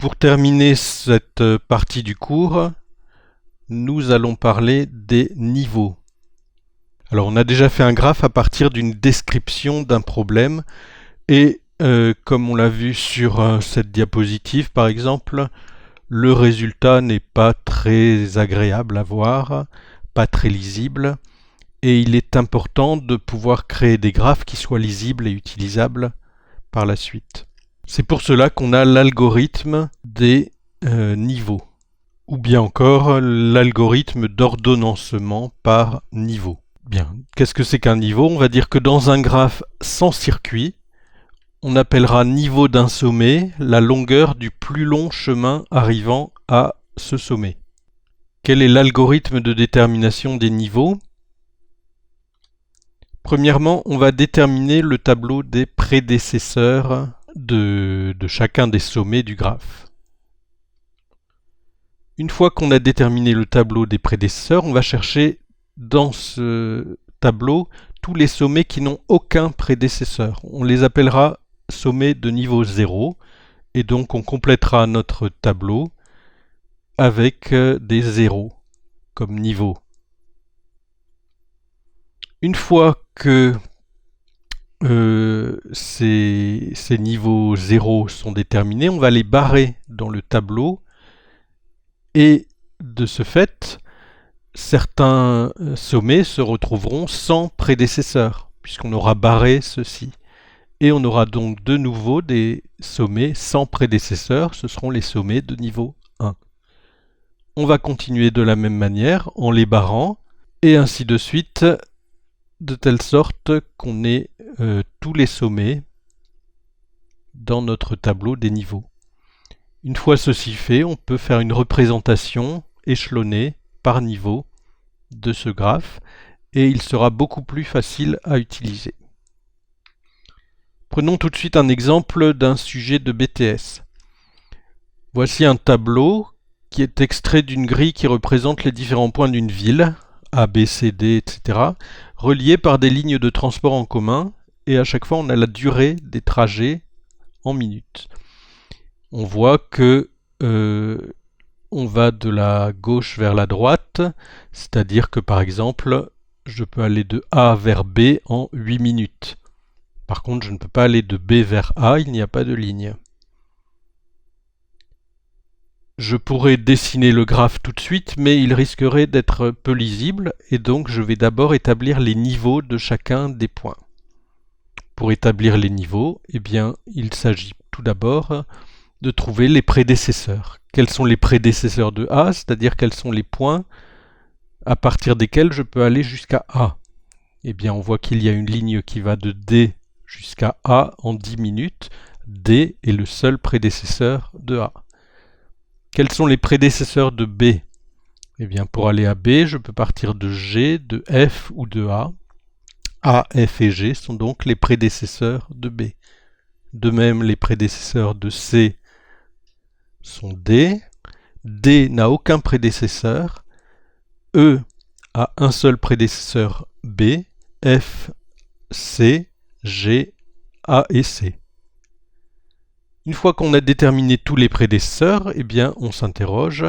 Pour terminer cette partie du cours, nous allons parler des niveaux. Alors on a déjà fait un graphe à partir d'une description d'un problème et comme on l'a vu sur cette diapositive par exemple, le résultat n'est pas très agréable à voir, pas très lisible, et il est important de pouvoir créer des graphes qui soient lisibles et utilisables par la suite. C'est pour cela qu'on a l'algorithme des niveaux, ou bien encore l'algorithme d'ordonnancement par niveau. Bien, qu'est-ce que c'est qu'un niveau? On va dire que dans un graphe sans circuit, on appellera niveau d'un sommet la longueur du plus long chemin arrivant à ce sommet. Quel est l'algorithme de détermination des niveaux? Premièrement, on va déterminer le tableau des prédécesseurs de chacun des sommets du graphe. Une fois qu'on a déterminé le tableau des prédécesseurs, on va chercher dans ce tableau tous les sommets qui n'ont aucun prédécesseur. On les appellera sommets de niveau 0 et donc on complétera notre tableau avec des zéros comme niveau. Une fois que ces niveaux 0 sont déterminés, on va les barrer dans le tableau et de ce fait, certains sommets se retrouveront sans prédécesseur puisqu'on aura barré ceci. Et on aura donc de nouveau des sommets sans prédécesseur, ce seront les sommets de niveau 1. On va continuer de la même manière en les barrant et ainsi de suite, de telle sorte qu'on ait tous les sommets dans notre tableau des niveaux. Une fois ceci fait, on peut faire une représentation échelonnée par niveau de ce graphe et il sera beaucoup plus facile à utiliser. Prenons tout de suite un exemple d'un sujet de BTS. Voici un tableau qui est extrait d'une grille qui représente les différents points d'une ville, A, B, C, D, etc., reliés par des lignes de transport en commun, et à chaque fois on a la durée des trajets en minutes. On voit que on va de la gauche vers la droite, c'est-à-dire que par exemple, je peux aller de A vers B en 8 minutes. Par contre, je ne peux pas aller de B vers A, il n'y a pas de ligne. Je pourrais dessiner le graphe tout de suite, mais il risquerait d'être peu lisible, et donc je vais d'abord établir les niveaux de chacun des points. Pour établir les niveaux, eh bien, il s'agit tout d'abord de trouver les prédécesseurs. Quels sont les prédécesseurs de A, c'est-à-dire quels sont les points à partir desquels je peux aller jusqu'à A. Eh bien, on voit qu'il y a une ligne qui va de D jusqu'à A en 10 minutes. D est le seul prédécesseur de A. Quels sont les prédécesseurs de B? Eh bien, pour aller à B, je peux partir de G, de F ou de A. A, F et G sont donc les prédécesseurs de B. De même, les prédécesseurs de C sont D. D n'a aucun prédécesseur. E a un seul prédécesseur B. F, C, G, A et C. Une fois qu'on a déterminé tous les prédécesseurs, eh bien, on s'interroge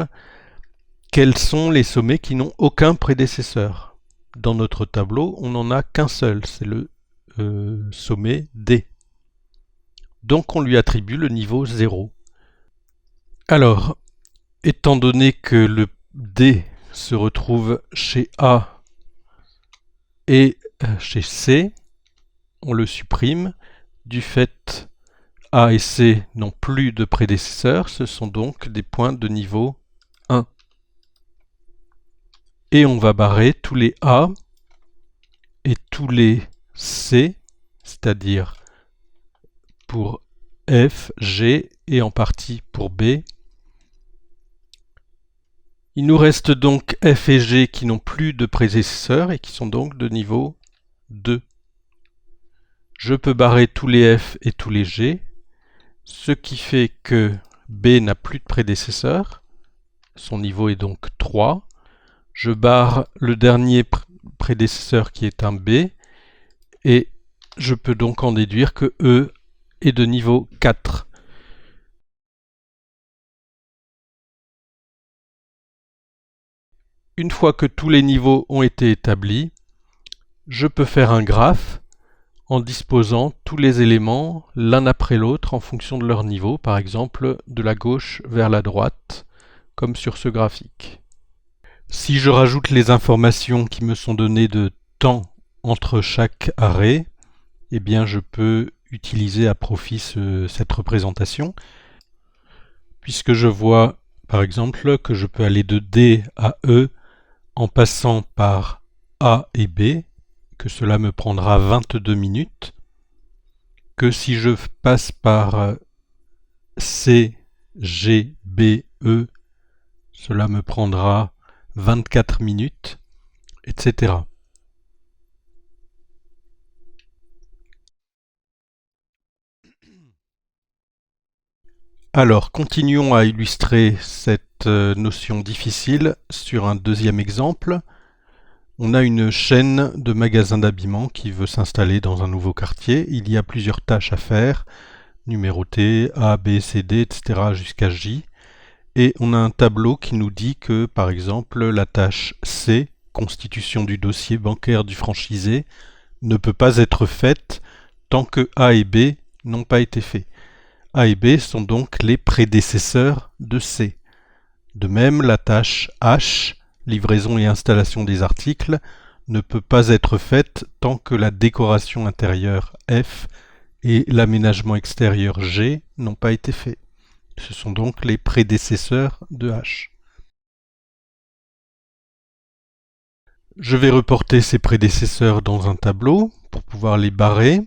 quels sont les sommets qui n'ont aucun prédécesseur. Dans notre tableau, on n'en a qu'un seul, c'est le sommet D. Donc on lui attribue le niveau 0. Alors, étant donné que le D se retrouve chez A et chez C, on le supprime. Du fait, A et C n'ont plus de prédécesseurs, ce sont donc des points de niveau 1. Et on va barrer tous les A et tous les C, c'est-à-dire pour F, G et en partie pour B. Il nous reste donc F et G qui n'ont plus de prédécesseurs et qui sont donc de niveau 2. Je peux barrer tous les F et tous les G, ce qui fait que B n'a plus de prédécesseur, son niveau est donc 3. Je barre le dernier prédécesseur qui est un B, et je peux donc en déduire que E est de niveau 4. Une fois que tous les niveaux ont été établis, je peux faire un graphe en disposant tous les éléments l'un après l'autre en fonction de leur niveau, par exemple de la gauche vers la droite, comme sur ce graphique. Si je rajoute les informations qui me sont données de temps entre chaque arrêt, eh bien je peux utiliser à profit cette représentation, puisque je vois par exemple que je peux aller de D à E en passant par A et B, que cela me prendra 22 minutes, que si je passe par C, G, B, E, cela me prendra 24 minutes, etc. Alors, continuons à illustrer cette notion difficile sur un deuxième exemple. On a une chaîne de magasins d'habillement qui veut s'installer dans un nouveau quartier. Il y a plusieurs tâches à faire, numérotées A, B, C, D, etc. jusqu'à J. Et on a un tableau qui nous dit que, par exemple, la tâche C, constitution du dossier bancaire du franchisé, ne peut pas être faite tant que A et B n'ont pas été faits. A et B sont donc les prédécesseurs de C. De même, la tâche H, livraison et installation des articles, ne peut pas être faite tant que la décoration intérieure F et l'aménagement extérieur G n'ont pas été faits. Ce sont donc les prédécesseurs de H. Je vais reporter ces prédécesseurs dans un tableau pour pouvoir les barrer.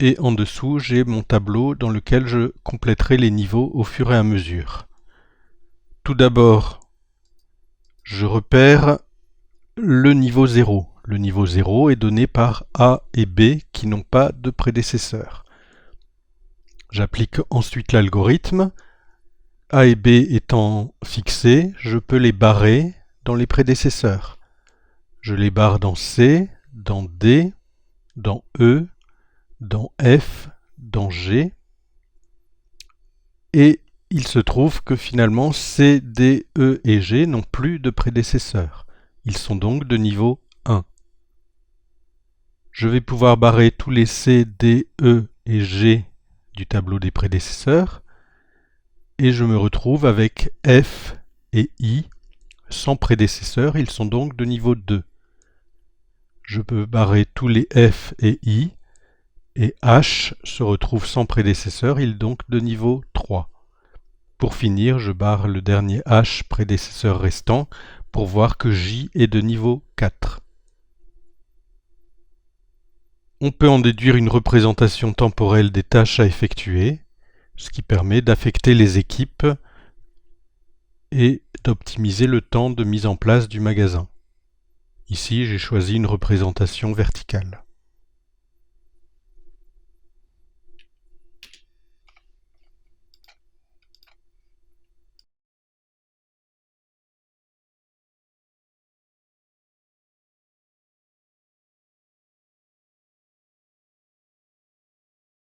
Et en dessous, j'ai mon tableau dans lequel je compléterai les niveaux au fur et à mesure. Tout d'abord, je repère le niveau 0. Le niveau 0 est donné par A et B qui n'ont pas de prédécesseur. J'applique ensuite l'algorithme. A et B étant fixés, je peux les barrer dans les prédécesseurs. Je les barre dans C, dans D, dans E, dans F, dans G. Et il se trouve que finalement C, D, E et G n'ont plus de prédécesseurs. Ils sont donc de niveau 1. Je vais pouvoir barrer tous les C, D, E et G du tableau des prédécesseurs et je me retrouve avec F et I sans prédécesseur, ils sont donc de niveau 2. Je peux barrer tous les F et I et H se retrouve sans prédécesseur, il est donc de niveau 3. Pour finir, je barre le dernier H prédécesseur restant pour voir que J est de niveau 4. On peut en déduire une représentation temporelle des tâches à effectuer, ce qui permet d'affecter les équipes et d'optimiser le temps de mise en place du magasin. Ici, j'ai choisi une représentation verticale.